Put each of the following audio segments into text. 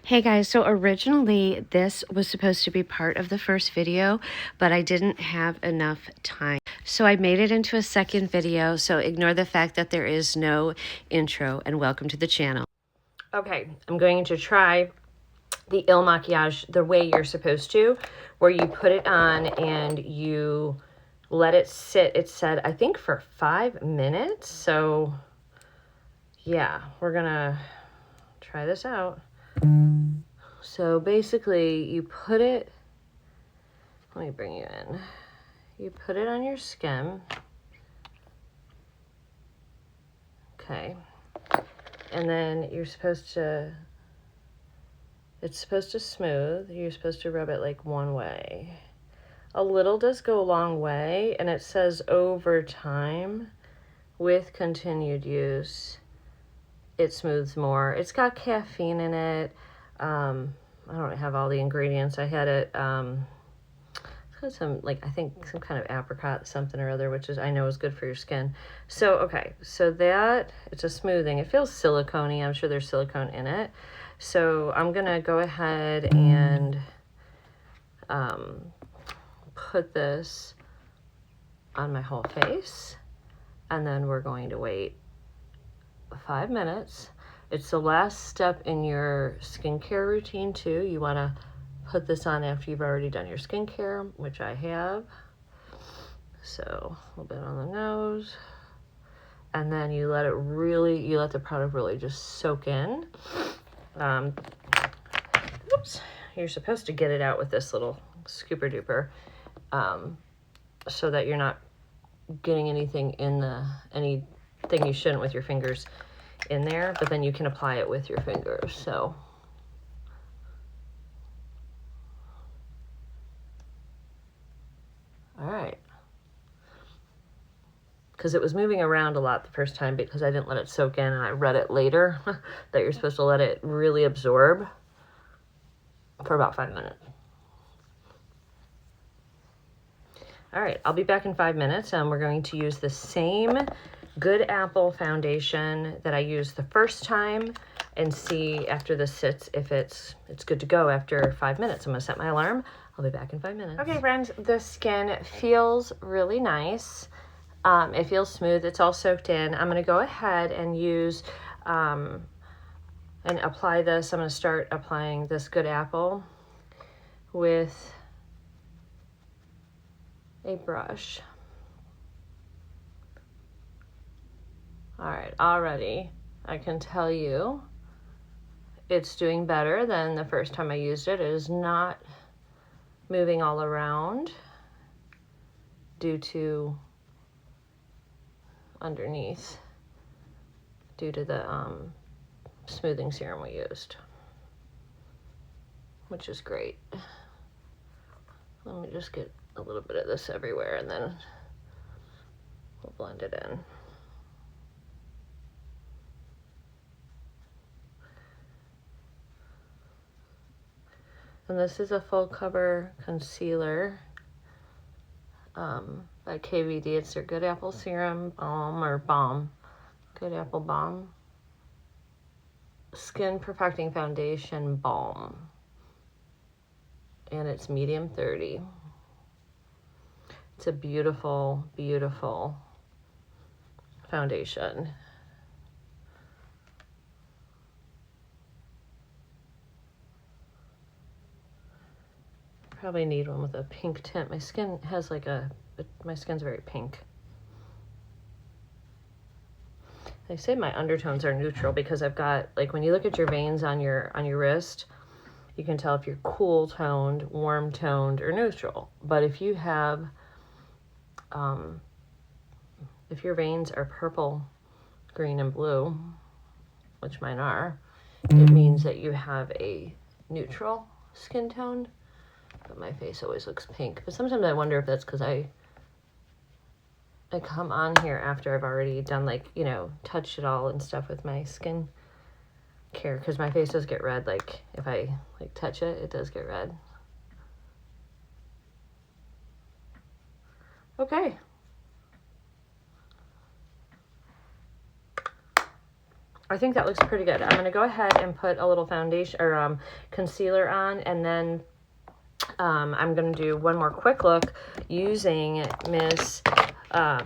Hey guys, so originally this was supposed to be part of the first video, but I didn't have enough time. So I made it into a second video, so ignore the fact that there is no intro, and welcome to the channel. Okay, I'm going to try the Il Maquillage the way you're supposed to, where you put it on and you let it sit. It said, I think for 5 minutes. So yeah, we're gonna try this out. So basically you put it, let me bring you in. You put it on your skin. Okay. And then you're supposed to, it's supposed to smooth. You're supposed to rub it like one way. A little does go a long way, and it says over time with continued use, it smooths more. It's got caffeine in it. I don't have all the ingredients. I had it, it's got some, like, I think some kind of apricot something or other, which is, I know is good for your skin. So, okay, so that, it's a smoothing. It feels silicone-y. I'm sure there's silicone in it. So I'm gonna go ahead and put this on my whole face, and then we're going to wait 5 minutes. It's the last step in your skincare routine too. You want to put this on after you've already done your skincare, which I have. So a little bit on the nose, and then you let it really, you let the product really just soak in. Oops, you're supposed to get it out with this little scooper duper, so that you're not getting anything in the, anything you shouldn't with your fingers in there, but then you can apply it with your fingers. So all right, because it was moving around a lot the first time because I didn't let it soak in, and I read it later that you're supposed to let it really absorb for about 5 minutes. All right, I'll be back in 5 minutes, and we're going to use the same Good Apple foundation that I used the first time, and see after this sits if it's good to go after 5 minutes. I'm gonna set my alarm. I'll be back in 5 minutes. Okay, friends, the skin feels really nice. It feels smooth. It's all soaked in. I'm gonna go ahead and use and apply this. I'm gonna start applying this Good Apple with a brush. All right, already I can tell you it's doing better than the first time I used it. It is not moving all around due to underneath, due to the smoothing serum we used, which is great. Let me just get a little bit of this everywhere, and then we'll blend it in. And this is a full cover concealer by KVD. It's their Good Apple Serum Balm, or Balm. Good Apple Balm. Skin Perfecting Foundation Balm. And it's medium 30. It's a beautiful, beautiful foundation. Probably need one with a pink tint. My skin has like my skin's very pink. They say my undertones are neutral because I've got, like, when you look at your veins on your wrist, you can tell if you're cool toned, warm toned, or neutral. But if you have, if your veins are purple, green, and blue, which mine are, it means that you have a neutral skin tone. But my face always looks pink. But sometimes I wonder if that's because I come on here after I've already done, like, you know, touched it all and stuff with my skin care, because my face does get red. Like, if I like touch it, it does get red. Okay. I think that looks pretty good. I'm going to go ahead and put a little foundation or concealer on, and then I'm going to do one more quick look using the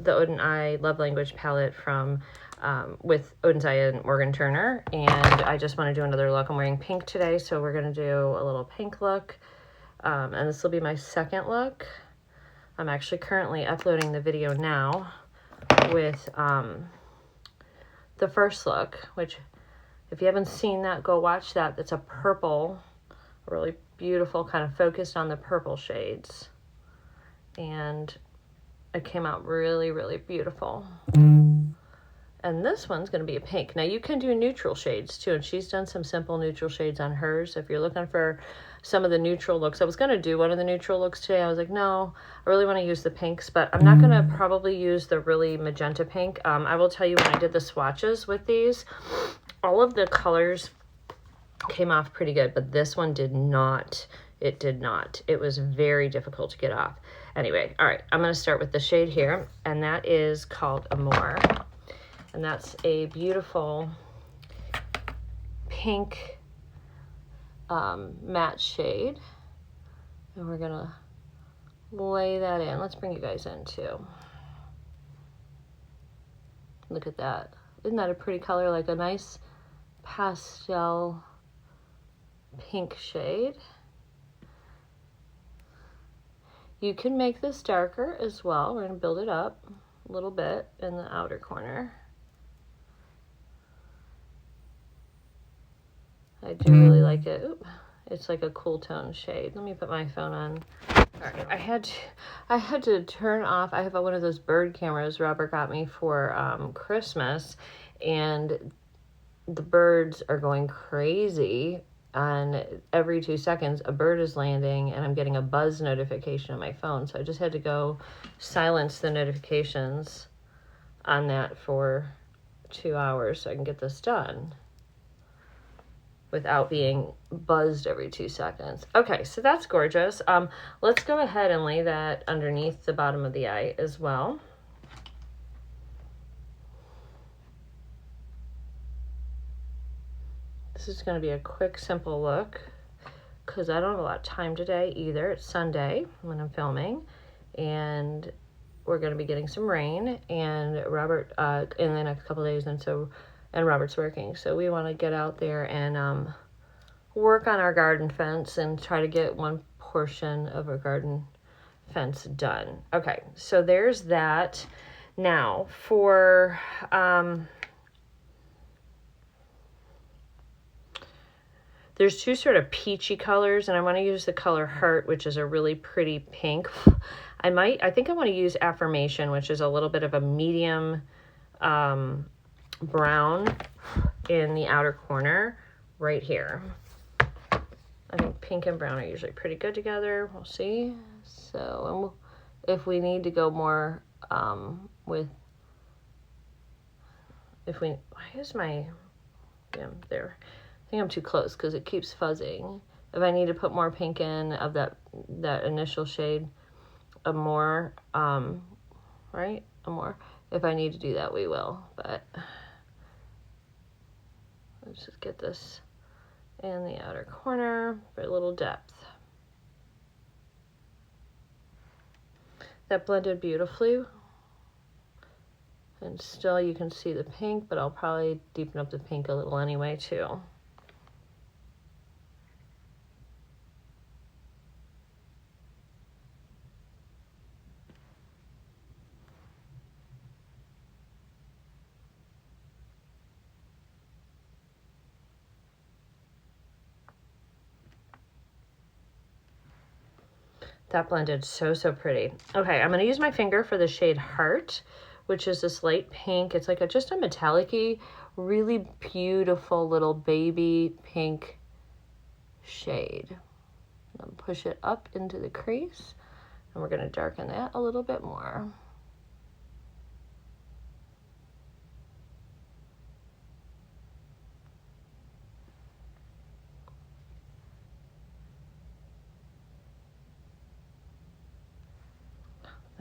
Odin Eye Love Language palette from with Odin's Eye and Morgan Turner. And I just want to do another look. I'm wearing pink today, so we're going to do a little pink look. And this will be my second look. I'm actually currently uploading the video now with the first look, which if you haven't seen that, go watch that. It's a purple, really beautiful, kind of focused on the purple shades. And it came out really, really beautiful. And this one's going to be a pink. Now you can do neutral shades too, and she's done some simple neutral shades on hers. If you're looking for some of the neutral looks, I was going to do one of the neutral looks today. I was like, no, I really want to use the pinks, but I'm not going to probably use the really magenta pink. I will tell you, when I did the swatches with these, all of the colors came off pretty good, but this one did not. It did not. It was very difficult to get off. Anyway, all right, I'm going to start with the shade here, and that is called Amore. And that's a beautiful pink matte shade. And we're going to lay that in. Let's bring you guys in too. Look at that. Isn't that a pretty color? Like a nice pastel pink shade. You can make this darker as well. We're going to build it up a little bit in the outer corner. I do really like it. Oop, it's like a cool tone shade. Let me put my phone on. All right, I had to turn off. I have one of those bird cameras Robert got me for Christmas, and the birds are going crazy. And every 2 seconds, a bird is landing, and I'm getting a buzz notification on my phone. So I just had to go silence the notifications on that for 2 hours so I can get this done without being buzzed every 2 seconds. Okay, so that's gorgeous. Let's go ahead and lay that underneath the bottom of the eye as well. This is going to be a quick, simple look because I don't have a lot of time today either. It's Sunday when I'm filming, and we're going to be getting some rain, and Robert in the next couple of days, and Robert's working, so we want to get out there and work on our garden fence and try to get one portion of our garden fence done. Okay, so there's that. Now for there's two sort of peachy colors, and I want to use the color Heart, which is a really pretty pink. I think I want to use Affirmation, which is a little bit of a medium brown in the outer corner right here. I think pink and brown are usually pretty good together. We'll see. So if we need to go more why is my, there. I think I'm too close because it keeps fuzzing. If I need to put more pink in of that initial shade, Amore, right? Amore. If I need to do that, we will. But let's just get this in the outer corner for a little depth. That blended beautifully. And still you can see the pink, but I'll probably deepen up the pink a little anyway too. That blended so pretty. Okay, I'm going to use my finger for the shade Heart, which is this light pink. It's like just a metallic-y, really beautiful little baby pink shade. I'm going to push it up into the crease, and we're going to darken that a little bit more.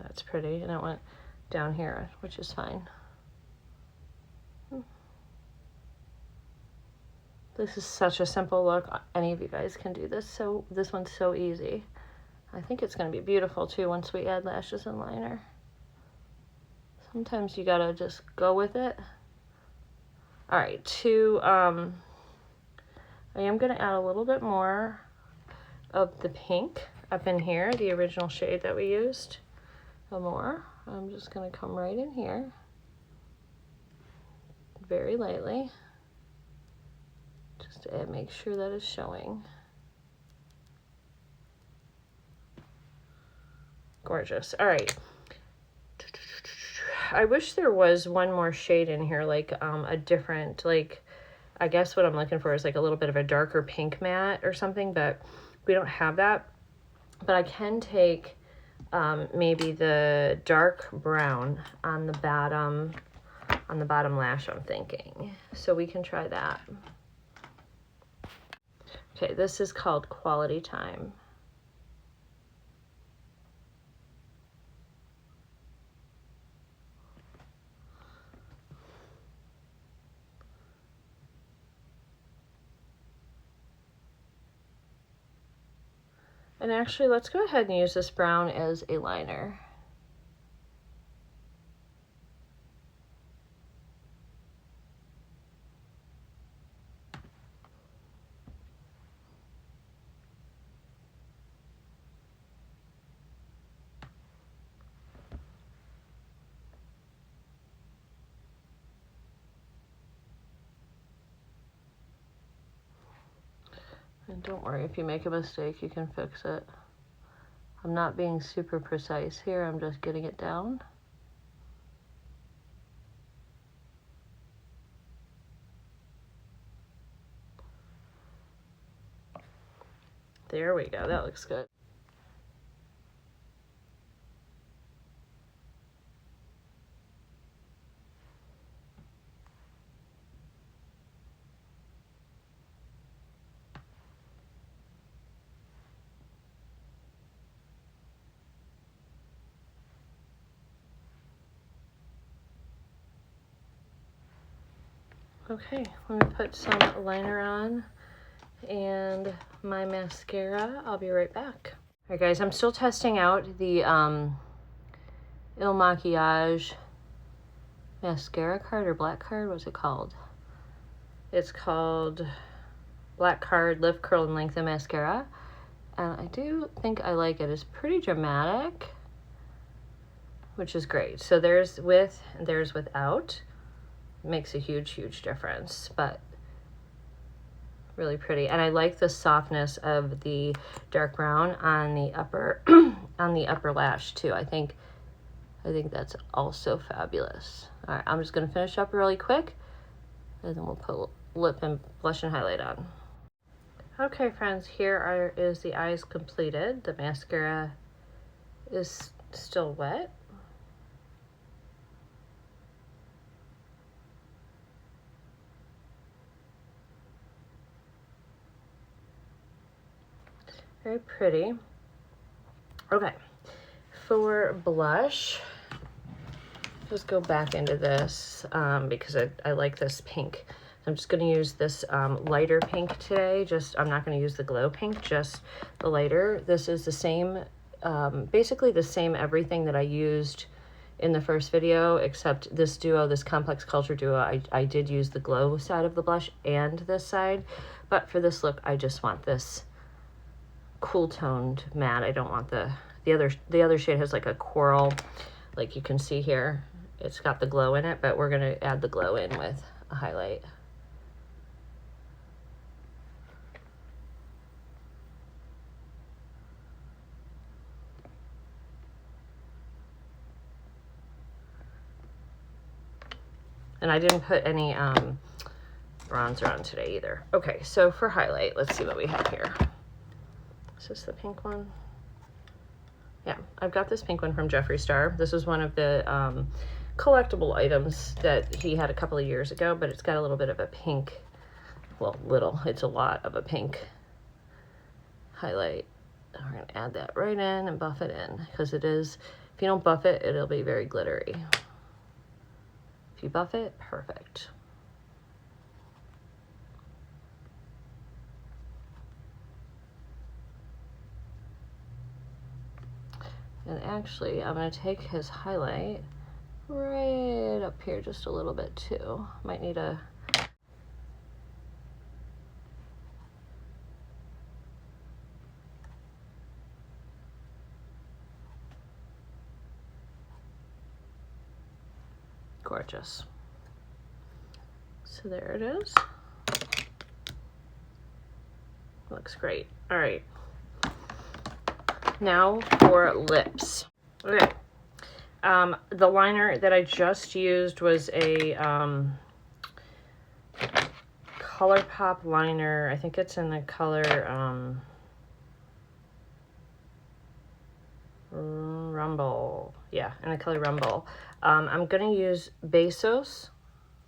That's pretty, and it went down here, which is fine. This is such a simple look. Any of you guys can do this. So this one's so easy. I think it's going to be beautiful too once we add lashes and liner. Sometimes you gotta just go with it. All right, I am gonna add a little bit more of the pink up in here, the original shade that we used. More. I'm just gonna come right in here, very lightly, just to make sure that it's showing. Gorgeous. All right. I wish there was one more shade in here, like a different, like, I guess what I'm looking for is like a little bit of a darker pink matte or something, but we don't have that. But I can take maybe the dark brown on the bottom lash, I'm thinking. So we can try that. Okay, this is called Quality Time. And actually, let's go ahead and use this brown as a liner. And don't worry, if you make a mistake, you can fix it. I'm not being super precise here, I'm just getting it down. There we go, that looks good. Okay, let me put some liner on and my mascara. I'll be right back. All right, guys, I'm still testing out the Il Makiage mascara card or black card. What's it called? It's called Black Card Lift, Curl, and Lengthen Mascara. And I do think I like it. It's pretty dramatic, which is great. So there's with and there's without. Makes a huge, huge difference, but really pretty. And I like the softness of the dark brown on the upper on the upper lash too. I think that's also fabulous. All right, I'm just gonna finish up really quick and then we'll put lip and blush and highlight on. Okay, friends, here is the eyes completed. The mascara is still wet. Very pretty. Okay, for blush, just go back into this because I like this pink. I'm just going to use this lighter pink today. I'm not going to use the glow pink, just the lighter. This is the same, basically the same everything that I used in the first video, except this duo, this Complex Culture duo, I did use the glow side of the blush and this side. But for this look, I just want this cool toned matte. I don't want the other shade has like a coral, like you can see here. It's got the glow in it, but we're going to add the glow in with a highlight. And I didn't put any bronzer on today either. Okay, so for highlight, let's see what we have here. Is this the pink one? Yeah, I've got this pink one from Jeffree Star. This is one of the collectible items that he had a couple of years ago, but it's got a little bit of a pink, well, it's a lot of a pink highlight. We're gonna add that right in and buff it in, because it is, if you don't buff it, it'll be very glittery. If you buff it, perfect. And actually, I'm going to take his highlight right up here just a little bit too. Might need a... Gorgeous. So there it is. Looks great. All right. Now for lips. Okay. The liner that I just used was a ColourPop liner. I think it's in the color Rumble. Yeah, in the color Rumble. I'm going to use Bezos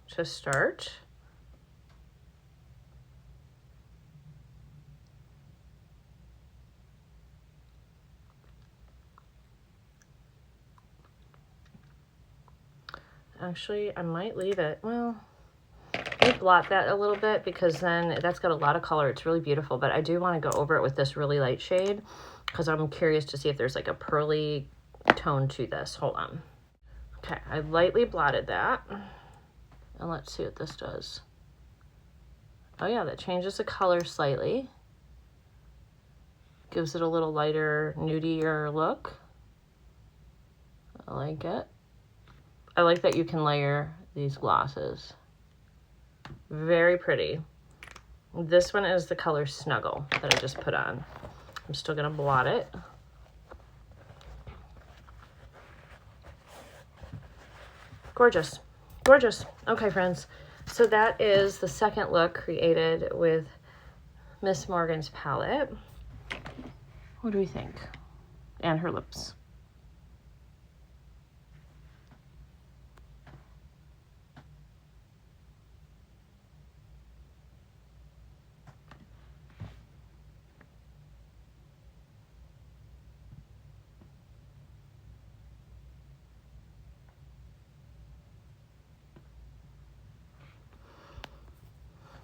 to start. Actually, I might leave it. Well, let me blot that a little bit because then that's got a lot of color. It's really beautiful, but I do want to go over it with this really light shade because I'm curious to see if there's like a pearly tone to this. Hold on. Okay, I lightly blotted that. And let's see what this does. Oh yeah, that changes the color slightly. Gives it a little lighter, nudier look. I like it. I like that you can layer these glosses. Very pretty. This one is the color Snuggle that I just put on. I'm still gonna blot it. Gorgeous, gorgeous. Okay, friends. So that is the second look created with Miss Morgan's palette. What do we think? And her lips.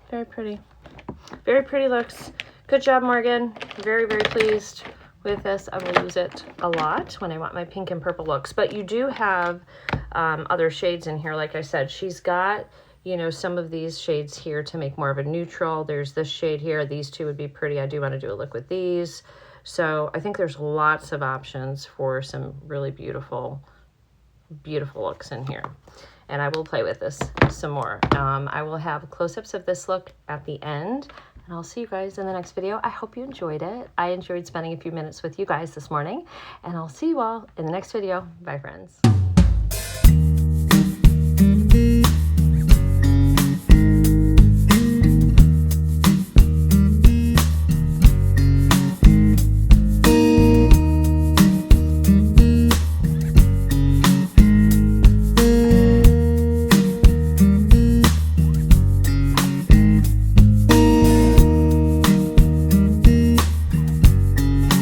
Very pretty. Very pretty looks. Good job, Morgan. Very, very pleased with this. I will use it a lot when I want my pink and purple looks. But you do have other shades in here. Like I said, she's got, you know, some of these shades here to make more of a neutral. There's this shade here. These two would be pretty. I do want to do a look with these. So I think there's lots of options for some really beautiful, beautiful looks in here. And I will play with this some more. I will have close-ups of this look at the end, and I'll see you guys in the next video. I hope you enjoyed it. I enjoyed spending a few minutes with you guys this morning, and I'll see you all in the next video. Bye, friends.